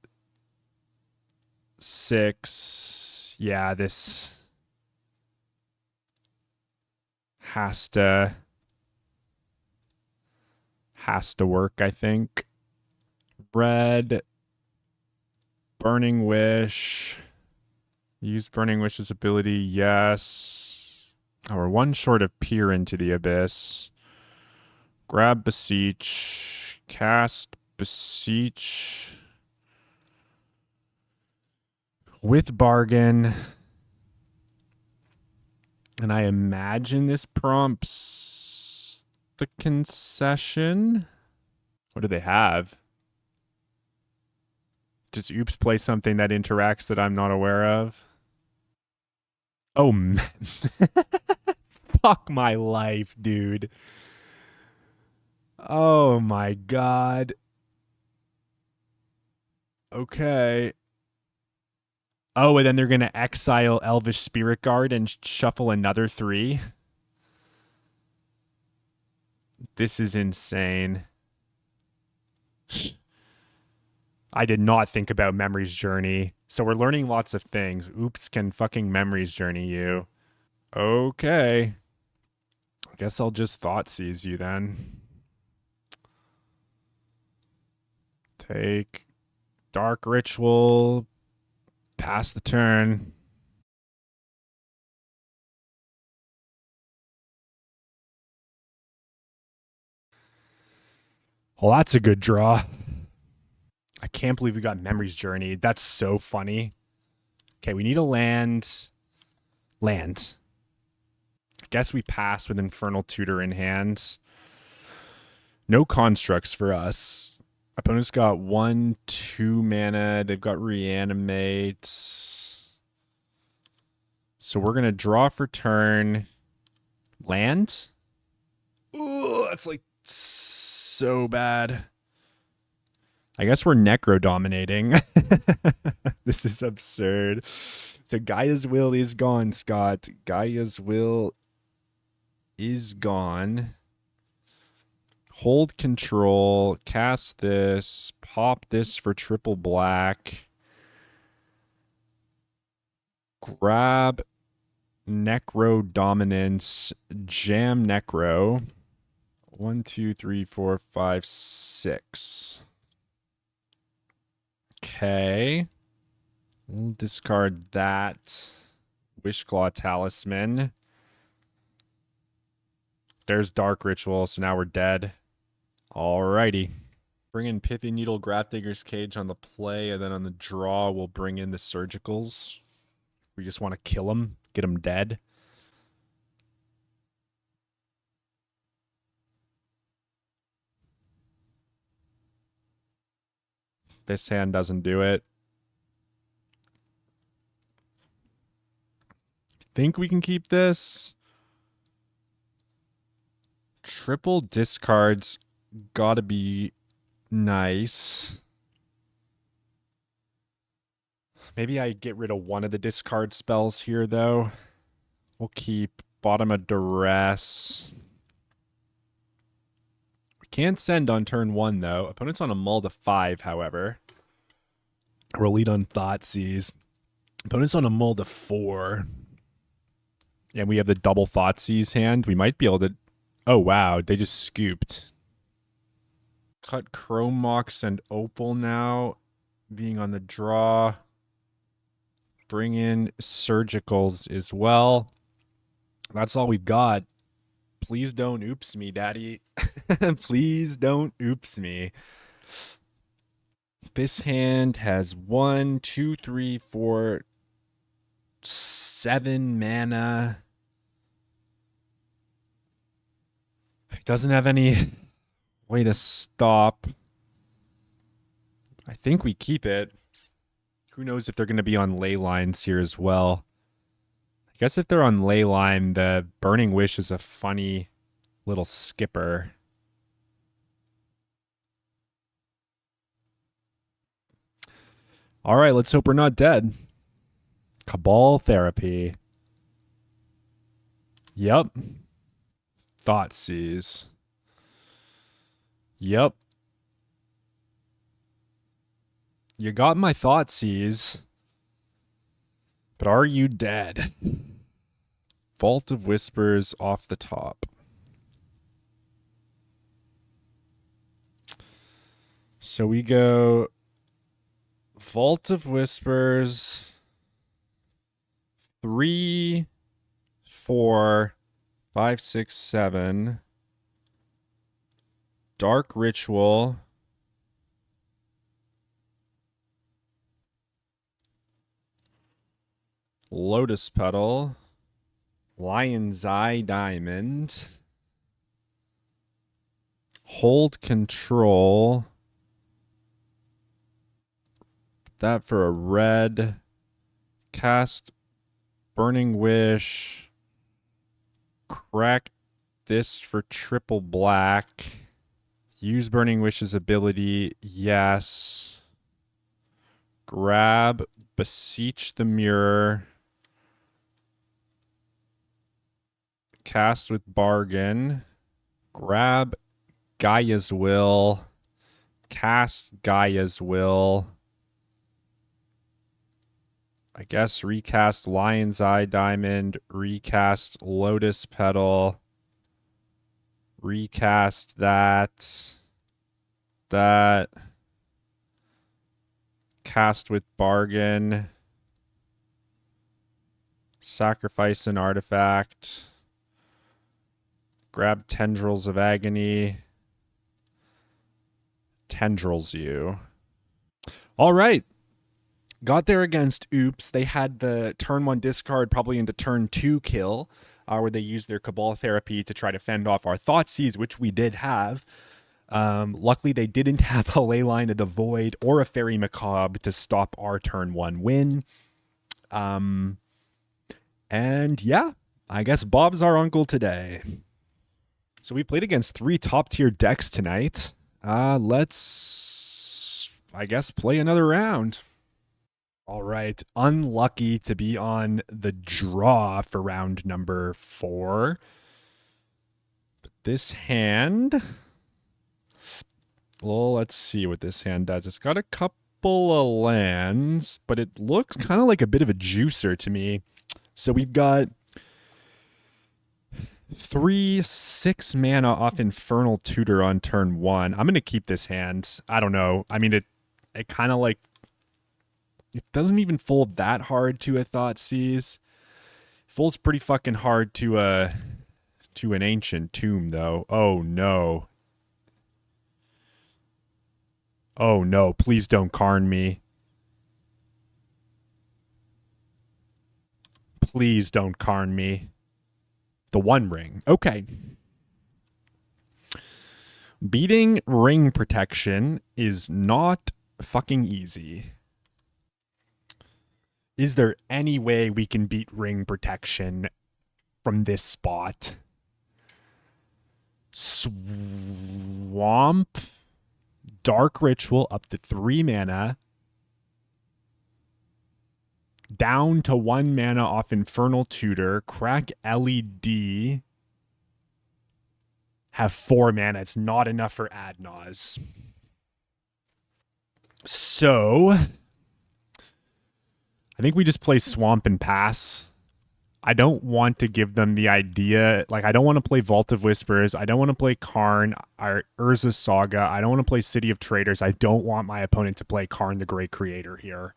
6. Yeah, this has to work, I think. Red, Burning Wish. Use Burning Wish's ability, yes. Oh, we're 1 short of Peer into the Abyss. Grab Beseech. Cast Beseech. With Bargain. And I imagine this prompts the concession. What do they have? Does Oops play something that interacts that I'm not aware of? Oh, man. Fuck my life, dude. Oh, my God. Okay. Oh, and then they're going to exile Elvish Spirit Guard and shuffle another 3. This is insane. I did not think about Memory's Journey. So we're learning lots of things. Oops can fucking Memory's Journey you. Okay. I guess I'll just Thoughtseize you then. Take Dark Ritual. Pass the turn. Well, that's a good draw. I can't believe we got Memory's Journey. That's so funny. Okay, we need a land. Land. I guess we pass with Infernal Tutor in hand. No constructs for us. Opponent's got 1, 2 mana. They've got Reanimate. So we're going to draw for turn. Land? Ooh, that's like so bad. I guess we're Necro dominating. This is absurd. So Gaia's Will is gone, Scott. Gaia's Will is gone. Hold control. Cast this. Pop this for triple black. Grab Necro Dominance. Jam Necro. 1, 2, 3, 4, 5, 6. Okay. We'll discard that. Wishclaw Talisman. There's Dark Ritual, so now we're dead. Alrighty. Bring in Pithy Needle, Grafdigger's Cage on the play, and then on the draw, we'll bring in the Surgicals. We just want to kill them, get them dead. This hand doesn't do it. Think we can keep this. Triple discards gotta be nice. Maybe I get rid of one of the discard spells here, though. We'll keep Bottom of Duress. We can't send on turn 1, though. Opponent's on a mull to 5, however. We're lead on Thoughtseize. Opponent's on a mull to 4. And we have the double Thoughtseize hand. We might be able to... Oh, wow. They just scooped. Cut Chrome Mox and Opal now. Being on the draw. Bring in Surgicals as well. That's all we've got. Please don't oops me, Daddy. Please don't oops me. This hand has 1, 2, 3, 4, 7 mana. It doesn't have any way to stop. I think we keep it. Who knows if they're going to be on ley lines here as well. I guess if they're on ley line, the Burning Wish is a funny little skipper. All right, let's hope we're not dead. Cabal Therapy. Yep. Thoughtseize. Yep. You got my Thoughtseize. But are you dead? Vault of Whispers off the top. So we go Vault of Whispers 3, 4, 5, 6, 7. Dark Ritual. Lotus Petal. Lion's Eye Diamond. Hold Control. That for a red. Cast Burning Wish. Crack this for triple black. Use Burning Wish's ability. Yes. Grab Beseech the Mirror. Cast with Bargain. Grab Gaia's Will. Cast Gaia's Will. I guess recast Lion's Eye Diamond. Recast Lotus Petal. Recast that. That. Cast with Bargain. Sacrifice an artifact. Grab Tendrils of Agony. Tendrils you. All right. Got there against Oops. They had the turn 1 discard probably into turn 2 kill, where they used their Cabal Therapy to try to fend off our Thoughtseize, which we did have. Luckily, they didn't have a Leyline of the Void or a Fairy Macabre to stop our turn 1 win. And yeah, I guess Bob's our uncle today. So we played against 3 top-tier decks tonight. Let's, I guess, play another round. All right, unlucky to be on the draw for round number 4. But this hand, well, let's see what this hand does. It's got a couple of lands, but it looks kind of like a bit of a juicer to me. So we've got 3, 6 mana off Infernal Tutor on turn 1. I'm going to keep this hand. I don't know. I mean, it kind of like, it doesn't even fold that hard to a Thoughtseize. Folds pretty fucking hard to an Ancient Tomb, though. Oh, no. Oh, no. Please don't Karn me. Please don't Karn me. The One Ring. Okay. Beating Ring Protection is not Fucking easy. Is there any way we can beat ring protection from this spot? Swamp, Dark Ritual up to 3 mana, down to 1 mana off Infernal Tutor, crack LED, have 4 mana. It's not enough for Adnaz. So, I think we just play Swamp and pass. I don't want to give them the idea. Like, I don't want to play Vault of Whispers. I don't want to play Karn or Urza's Saga. I don't want to play City of Traders. I don't want my opponent to play Karn the Great Creator here.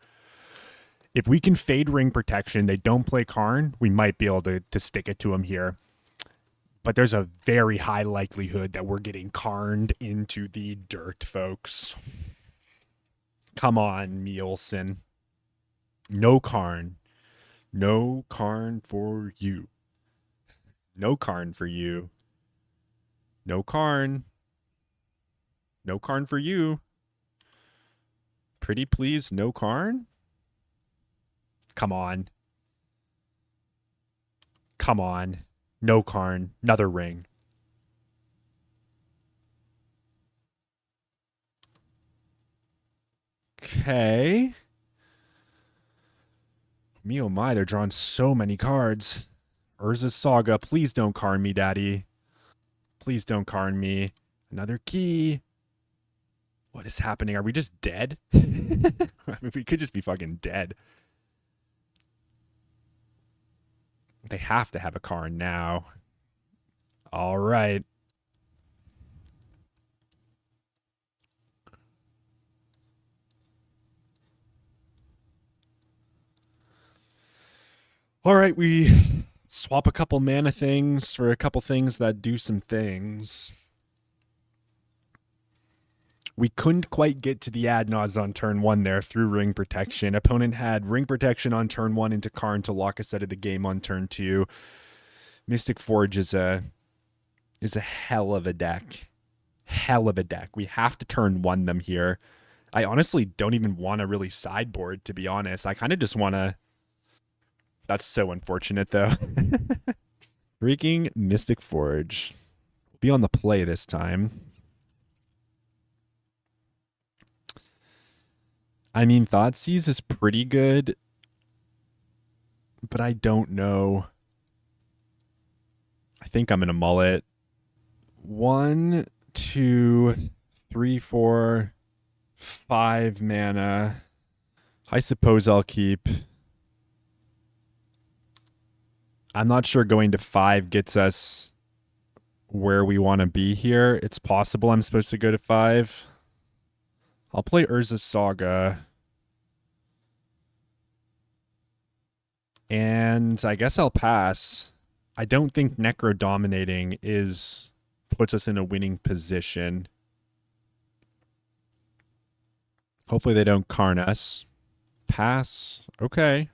If we can fade ring protection, they don't play Karn, we might be able to stick it to them here. But there's a very high likelihood that we're getting Karned into the dirt, folks. Come on, Mielson. No Karn. No Karn for you. No Karn for you. No Karn. No Karn for you. Pretty please, no Karn? Come on. Come on. No Karn. Another ring. Okay. Me oh my, they're drawing so many cards. Urza's Saga, please don't Karn me, daddy. Please don't Karn me. Another key. What is happening? Are we just dead? I mean, we could just be fucking dead. They have to have a Karn now. All right. All right, we swap a couple mana things for a couple things that do some things. We couldn't quite get to the Adnaz on turn 1 there through ring protection. Opponent had ring protection on turn 1 into Karn to lock us out of the game on turn 2. Mystic Forge is a hell of a deck. Hell of a deck. We have to turn 1 them here. I honestly don't even want to really sideboard, to be honest. I kind of just want to... That's so unfortunate, though. Freaking Mystic Forge. We'll be on the play this time. I mean, Thoughtseize is pretty good, but I don't know. I think I'm going to mull it. 1, 2, 3, 4, 5 mana. I suppose I'll keep... I'm not sure going to 5 gets us where we want to be here. It's possible I'm supposed to go to 5. I'll play Urza's Saga. And I guess I'll pass. I don't think Necro dominating puts us in a winning position. Hopefully they don't Karn us. Pass. Okay.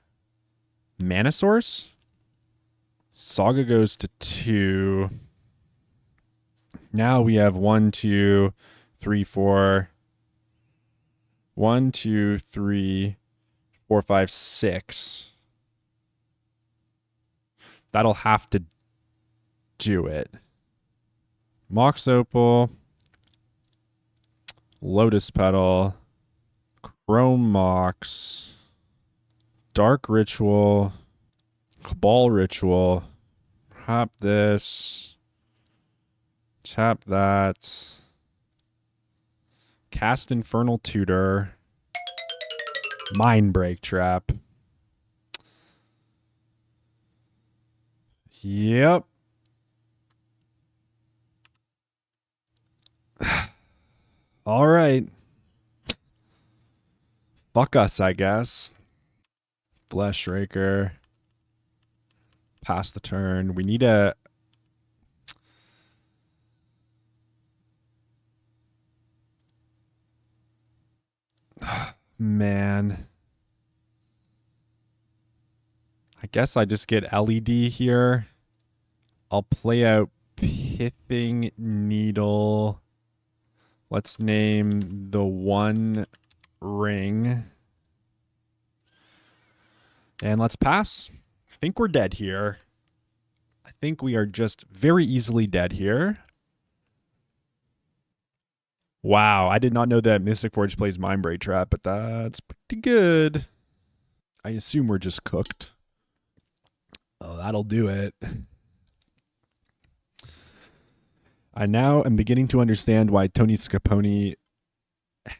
Mana Source? Saga goes to 2. Now we have 1, 2, 3, 4. 1, 2, 3, 4, 5, 6. That'll have to do it. Mox Opal. Lotus Petal. Chrome Mox. Dark Ritual. Cabal Ritual. Tap this. Tap that. Cast Infernal Tutor. Mindbreak Trap. Yep. All right. Fuck us, I guess. Flesh Raker. Pass the turn. We need a... Man. I guess I just get LED here. I'll play out Pithing Needle. Let's name the one ring. And let's pass. I think we're dead here. I think we are just very easily dead here. Wow, I did not know that Mystic Forge plays Mindbraid Trap, but that's pretty good. I assume we're just cooked. Oh, that'll do it. I now am beginning to understand why Tony Scapone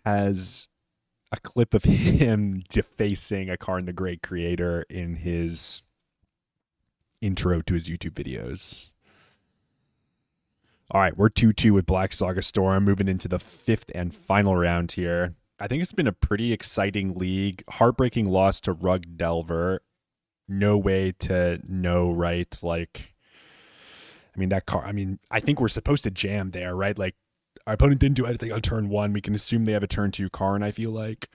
has a clip of him defacing a Karn the Great Creator in his intro to his YouTube videos. All right, we're 2-2 with Black Saga Storm, moving into the fifth and final round here. I think it's been a pretty exciting league. Heartbreaking loss to Rug Delver. No way to know, right? Like, I mean, I think we're supposed to jam there, right? Like, our opponent didn't do anything on turn one. We can assume they have a turn two Karn, I feel like.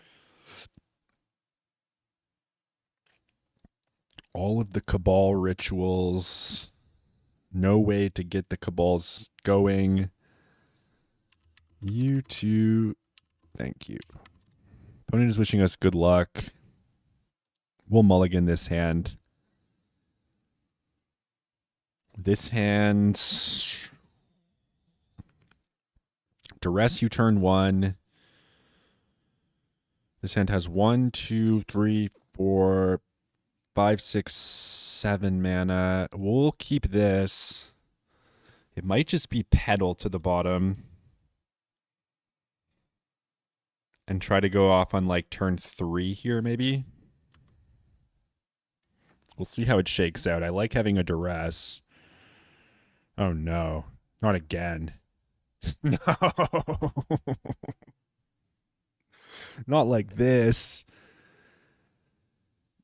All of the Cabal rituals. No way to get the Cabals going. You two, thank you. Opponent is wishing us good luck. We'll mulligan this hand. This hand, duress you turn one. This hand has 1, 2, 3, 4, 5, 6, 7 mana. We'll keep this. It might just be pedal to the bottom. And try to go off on like turn 3 here, maybe. We'll see how it shakes out. I like having a duress. Oh no, not again. No. Not like this.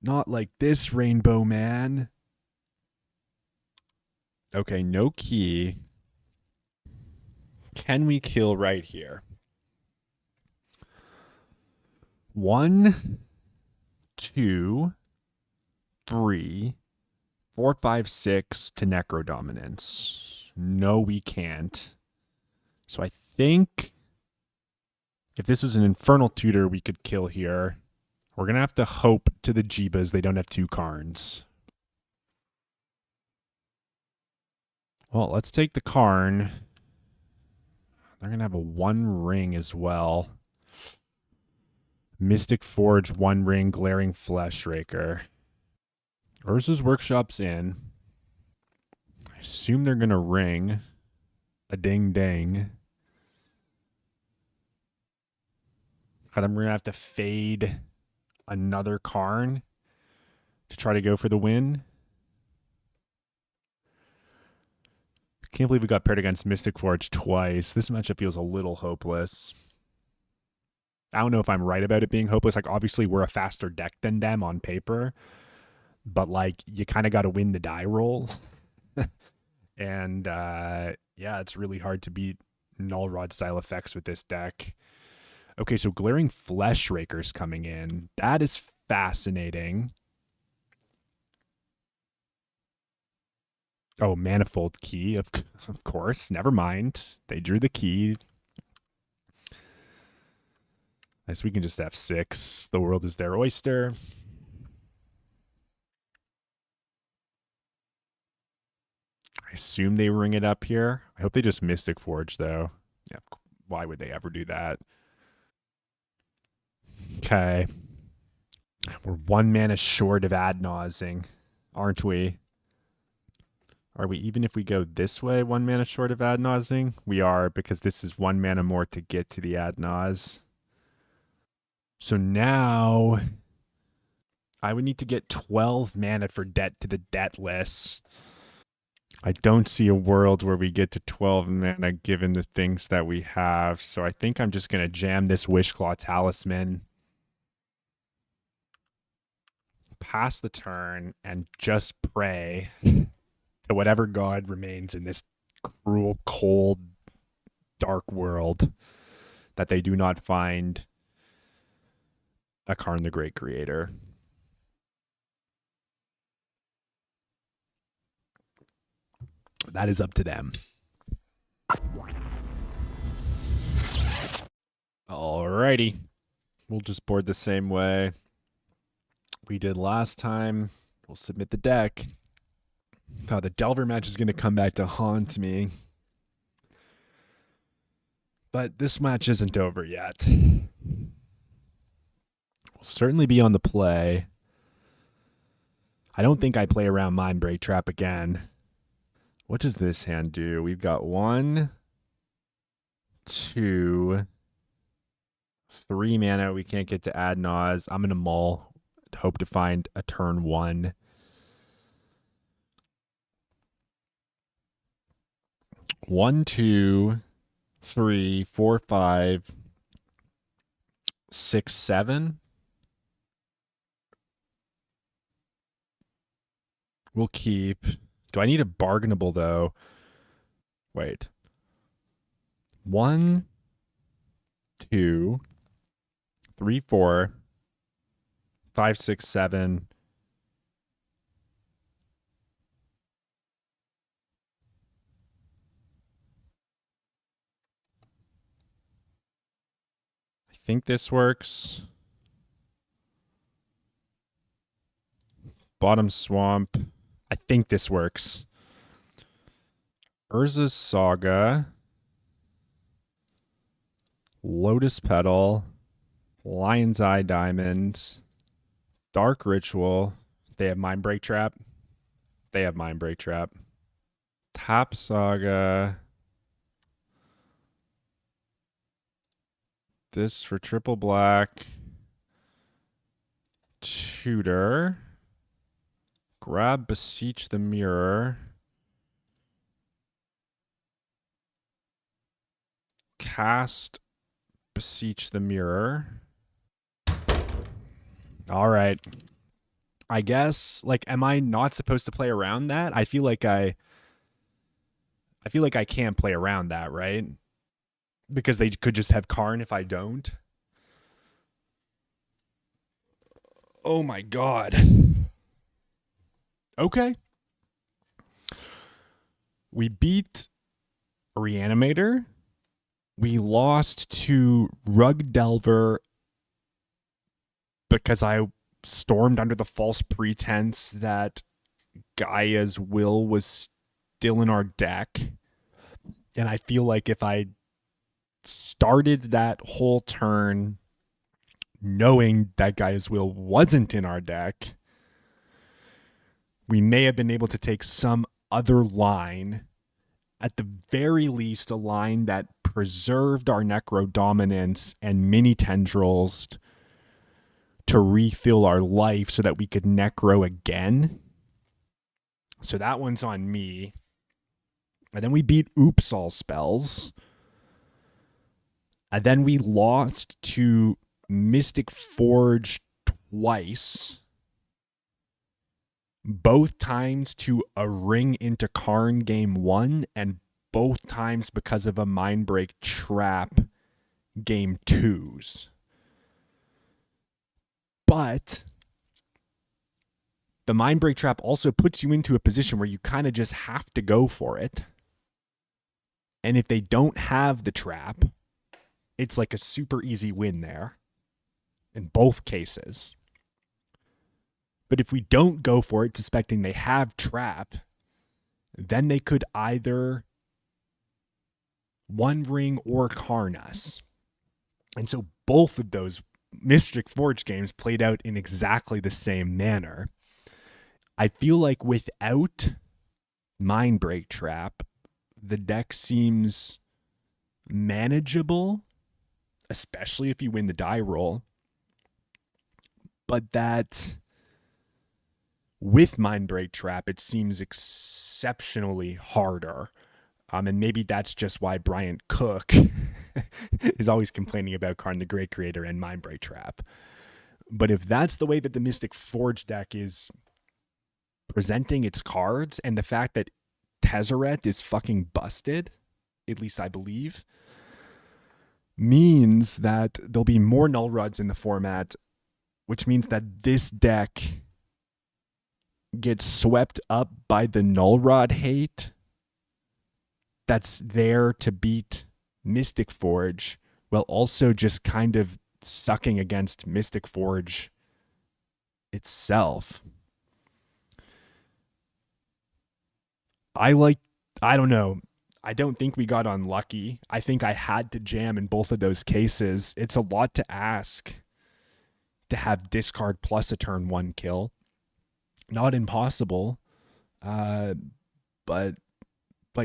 Not like this, Rainbow Man. Okay, no key. Can we kill right here? 1, 2, 3, 4, 5, 6 to Necro Dominance. No, we can't. So I think if this was an Infernal Tutor, we could kill here. We're going to have to hope to the Jeebas they don't have 2 Karns. Well, let's take the Karn. They're going to have a 1 ring as well. Mystic Forge, 1 ring, Glaring Flesh Raker. Urza's Workshop's in. I assume they're going to ring a ding ding. And then we're going to have to fade another Karn to try to go for the win. I can't believe we got paired against Mystic Forge twice. This matchup feels a little hopeless. I don't know if I'm right about it being hopeless. Like, obviously, we're a faster deck than them on paper. But, like, you kind of got to win the die roll. And, yeah, it's really hard to beat Null Rod style effects with this deck. Okay, so Glaring Flesh Raker's coming in. That is fascinating. Oh, Manifold Key, of course. Never mind. They drew the key. Nice, we can just have 6. The world is their oyster. I assume they ring it up here. I hope they just Mystic Forge, though. Yeah, why would they ever do that? Okay. We're 1 mana short of ad nausing, aren't we? Are we, even if we go this way, 1 mana short of ad nausing? We are, because this is 1 mana more to get to the ad nause. So now I would need to get 12 mana for Debt to the Debtless. I don't see a world where we get to 12 mana given the things that we have. So I think I'm just going to jam this Wishclaw Talisman, pass the turn, and just pray to whatever god remains in this cruel, cold, dark world that they do not find a Karn the Great Creator. That is up to them. Alrighty. We'll just board the same way we did last time. We'll submit the deck. God, the Delver match is going to come back to haunt me. But this match isn't over yet. We'll certainly be on the play. I don't think I play around Mindbreak Trap again. What does this hand do? We've got 1, 2, 3 mana. We can't get to Ad Naz. I'm going to mull. Hope to find a turn 1. 1, 2, 3, 4, 5, 6, 7. We'll keep. Do I need a bargainable though? Wait. 1, 2, 3, 4, 5, 6, 7. I think this works. Bottom Swamp. I think this works. Urza's Saga. Lotus Petal. Lion's Eye Diamond. Dark Ritual. They have Mindbreak Trap. They have Mindbreak Trap. Tap Saga. This for triple black. Tutor. Grab Beseech the Mirror. Cast Beseech the Mirror. All right. I guess, like, am I not supposed to play around that? I feel like I can't play around that, right? Because they could just have Karn if I don't. Oh my god. Okay. We beat Reanimator. We lost to Rug Delver because I stormed under the false pretense that Gaia's Will was still in our deck. And I feel like if I started that whole turn knowing that Gaia's Will wasn't in our deck, we may have been able to take some other line, at the very least a line that preserved our Necro dominance and mini tendrils to refill our life so that we could Necro again. So that one's on me. And then we beat Oops All Spells. And then we lost to Mystic Forge twice. Both times to a Ring into Karn game 1, and both times because of a Mindbreak Trap game 2s. But the Mindbreak Trap also puts you into a position where you kind of just have to go for it. And if they don't have the trap, it's like a super easy win there in both cases. But if we don't go for it, suspecting they have trap, then they could either One Ring or Karn us. And so both of those Mystic Forge games played out in exactly the same manner. I feel like without Mindbreak Trap, the deck seems manageable, especially if you win the die roll. But that with Mindbreak Trap, it seems exceptionally harder. And maybe that's just why Bryant Cook is always complaining about Karn the Great Creator and Mindbreak Trap. But if that's the way that the Mystic Forge deck is presenting its cards, and the fact that Tezzeret is fucking busted, at least I believe, means that there'll be more Null Rods in the format, which means that this deck gets swept up by the Null Rod hate that's there to beat Mystic Forge, while also just kind of sucking against Mystic Forge itself. I like, I don't know. I don't think we got unlucky. I think I had to jam in both of those cases. It's a lot to ask to have discard plus a turn one kill. Not impossible. Uh, but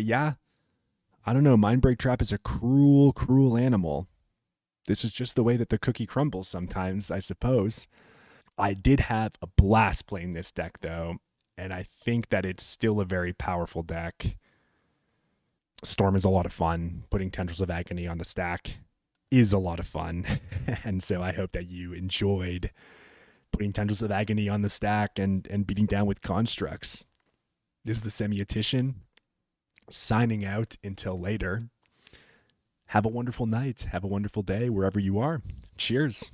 yeah, I don't know. Mindbreak Trap is a cruel, cruel animal. This is just the way that the cookie crumbles sometimes, I suppose. I did have a blast playing this deck though, and I think that it's still a very powerful deck. Storm is a lot of fun. Putting Tendrils of Agony on the stack is a lot of fun. And so I hope that you enjoyed putting Tendrils of Agony on the stack and beating down with constructs. This is the Semiotician signing out until later. Have a wonderful night. Have a wonderful day wherever you are. Cheers.